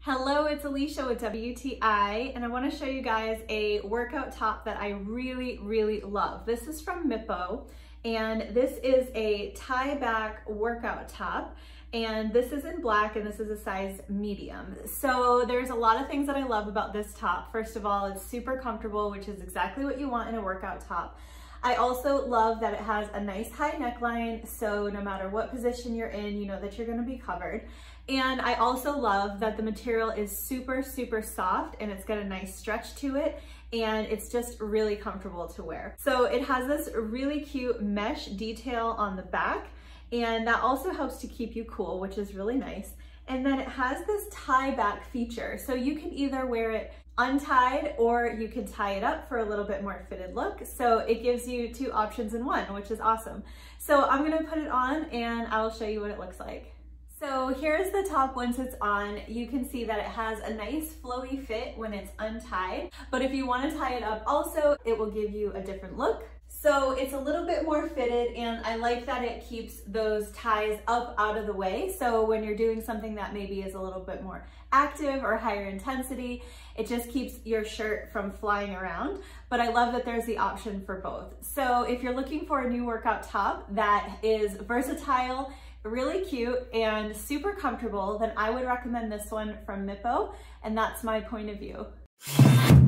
Hello, it's Alicia with WTI, and I want to show you guys a workout top that I really love. This is from Mippo, and this is a tie back workout top, and this is in black, and this is a size medium. So there's a lot of things that I love about this top. First of all, it's super comfortable, which is exactly what you want in a workout top. I also love that it has a nice high neckline, so no matter what position you're in, you know that you're going to be covered. And I also love that the material is super soft, and it's got a nice stretch to it, and it's just really comfortable to wear. So it has this really cute mesh detail on the back, and that also helps to keep you cool, which is really nice. And then it has this tie back feature, so you can either wear it untied or you can tie it up for a little bit more fitted look. So it gives you two options in one, which is awesome. So I'm gonna put it on and I'll show you what it looks like. So here's the top once it's on. You can see that it has a nice flowy fit when it's untied, but if you want to tie it up also, it will give you a different look. So it's a little bit more fitted, and I like that it keeps those ties up out of the way. So when you're doing something that maybe is a little bit more active or higher intensity, it just keeps your shirt from flying around. But I love that there's the option for both. So if you're looking for a new workout top that is versatile, really cute, and super comfortable, then I would recommend this one from Mippo, and that's my point of view.